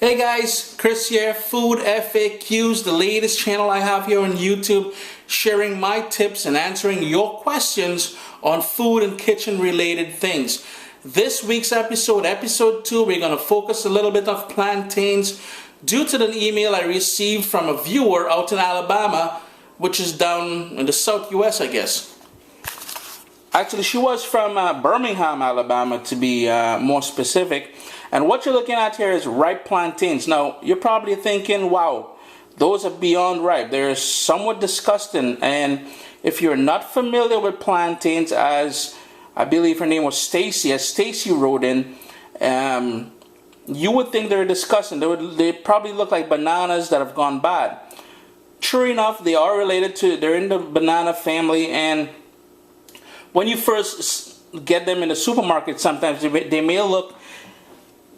Hey guys, Chris here, Food FAQs, the latest channel I have here on YouTube, sharing my tips and answering your questions on food and kitchen related things. This week's episode, episode 2, we're going to focus a little bit on plantains due to an email I received from a viewer out in Alabama, which is down in the South US, I guess. Actually, she was from Birmingham, Alabama, to be more specific. And what you're looking at here is ripe plantains. Now, you're probably thinking, wow, those are beyond ripe. They're somewhat disgusting. And if you're not familiar with plantains, as I believe her name was Stacy, as Stacy wrote in, you would think they're disgusting. They probably look like bananas that have gone bad. True enough, they are related to, they're in the banana family, and when you first get them in the supermarket, sometimes they may look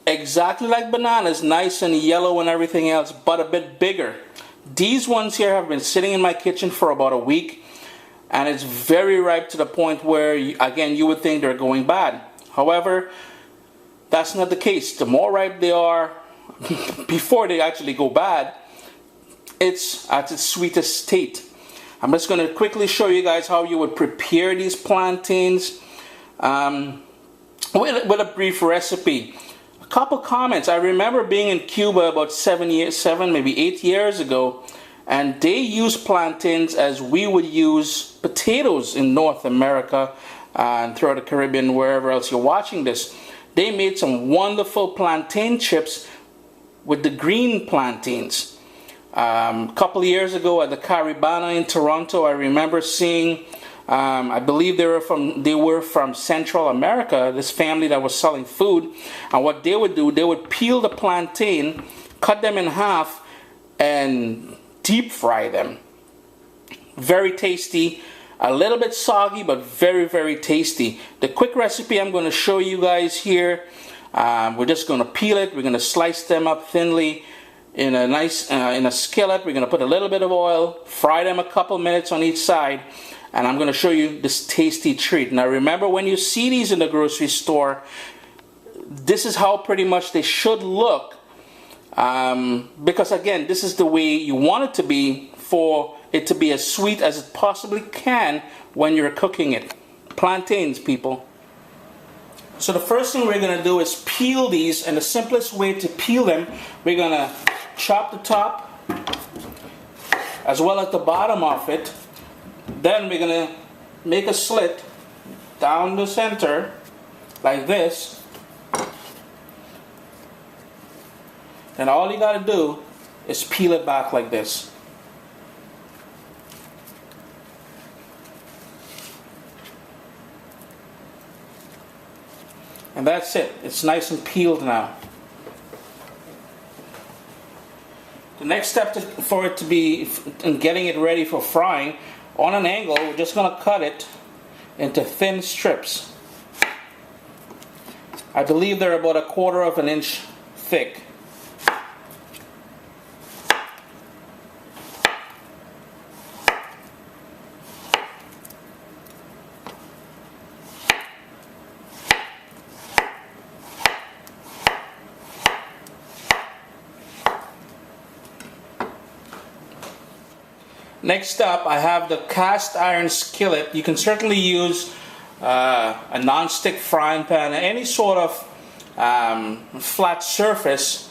exactly like bananas, nice and yellow and everything else, but a bit bigger. These ones here have been sitting in my kitchen for about a week, and it's very ripe to the point where, again, you would think they're going bad. However, that's not the case. The more ripe they are, before they actually go bad, it's at its sweetest state. I'm just going to quickly show you guys how you would prepare these plantains with a brief recipe. A couple comments. I remember being in Cuba about 7, maybe 8 years ago, and they use plantains as we would use potatoes in North America and throughout the Caribbean, wherever else you're watching this. They made some wonderful plantain chips with the green plantains. A couple of years ago at the Caribana in Toronto, I remember seeing, I believe they were from Central America, this family that was selling food. And what they would do, they would peel the plantain, cut them in half, and deep fry them. Very tasty, a little bit soggy, but very, very tasty. The quick recipe I'm going to show you guys here, we're just going to peel it, we're going to slice them up thinly in a nice in a skillet. We're going to put a little bit of oil, fry them a couple minutes on each side, and I'm going to show you this tasty treat. Now remember, when you see these in the grocery store, this is how pretty much they should look, because again, this is the way you want it to be, for it to be as sweet as it possibly can when you're cooking it. Plantains, people. So the first thing we're going to do is peel these, and the simplest way to peel them, we're going to chop the top as well as the bottom of it. Then we're going to make a slit down the center like this. And all you got to do is peel it back like this. And that's it. It's nice and peeled now. The next step for it to be in getting it ready for frying, on an angle, we're just going to cut it into thin strips. I believe they're about 1/4 of an inch thick. Next up, I have the cast iron skillet. You can certainly use a non-stick frying pan, any sort of flat surface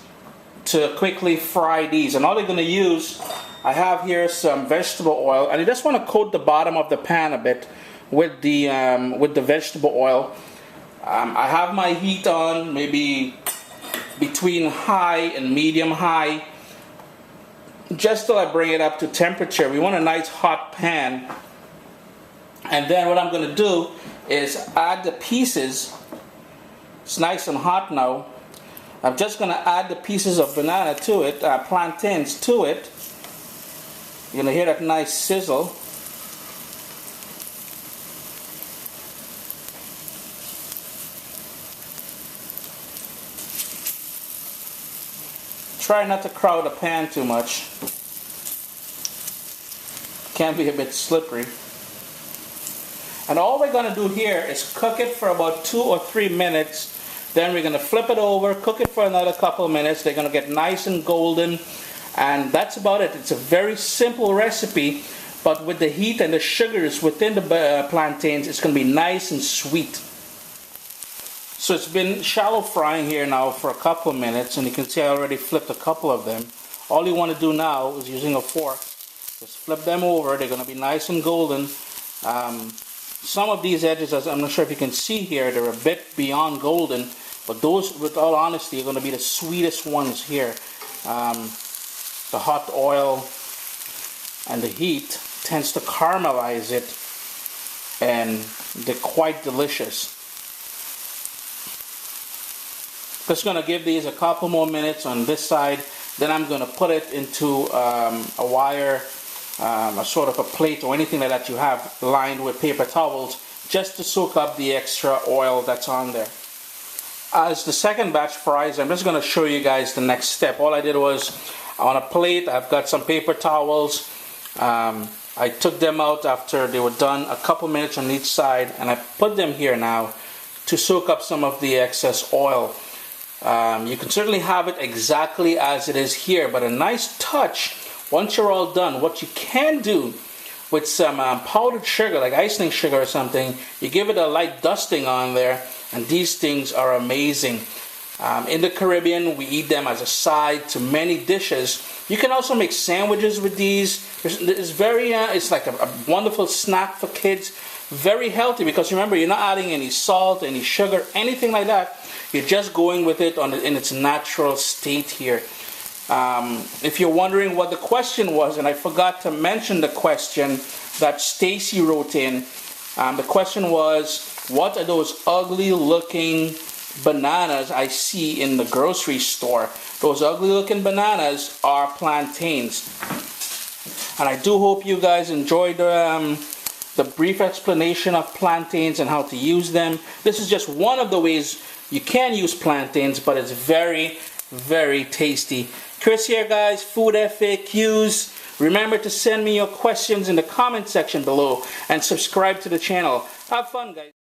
to quickly fry these. And all you're going to use, I have here some vegetable oil, and you just want to coat the bottom of the pan a bit with the vegetable oil. I have my heat on, maybe between high and medium high, just till I bring it up to temperature. We want a nice hot pan. And then what I'm going to do is add the pieces. It's nice and hot now. I'm just going to add the pieces of banana to it, plantains to it. You're going to hear that nice sizzle. Try not to crowd the pan too much. Can be a bit slippery. And all we're going to do here is cook it for about 2 or 3 minutes Then we're going to flip it over, cook it for another couple of minutes. They're going to get nice and golden, and that's about it. It's a very simple recipe, but with the heat and the sugars within the plantains, it's going to be nice and sweet. So it's been shallow frying here now for a couple of minutes, and you can see I already flipped a couple of them. All you want to do now is, using a fork, just flip them over. They're going to be nice and golden. Some of these edges, as I'm not sure if you can see here, they're a bit beyond golden, but those, with all honesty, are going to be the sweetest ones here. The hot oil and the heat tends to caramelize it, and they're quite delicious. Just going to give these a couple more minutes on this side. Then I'm going to put it into a wire, a sort of a plate or anything like that you have lined with paper towels, just to soak up the extra oil that's on there. As the second batch fries, I'm just going to show you guys the next step. All I did was, on a plate, I've got some paper towels. I took them out after they were done, a couple minutes on each side, and I put them here now to soak up some of the excess oil. You can certainly have it exactly as it is here, but a nice touch, once you're all done, what you can do with some powdered sugar, like icing sugar or something, you give it a light dusting on there, and these things are amazing. In the Caribbean, we eat them as a side to many dishes. You can also make sandwiches with these. It's like a wonderful snack for kids. Very healthy, because remember, you're not adding any salt, any sugar, anything like that. You're just going with it in its natural state here. If you're wondering what the question was, and I forgot to mention the question that Stacy wrote in, the question was, what are those ugly looking bananas I see in the grocery store? Those ugly looking bananas are plantains. And I do hope you guys enjoyed the brief explanation of plantains and how to use them. This is just one of the ways you can use plantains, but it's very, very tasty. Chris here, guys, Food FAQs. Remember to send me your questions in the comment section below and subscribe to the channel. Have fun, guys.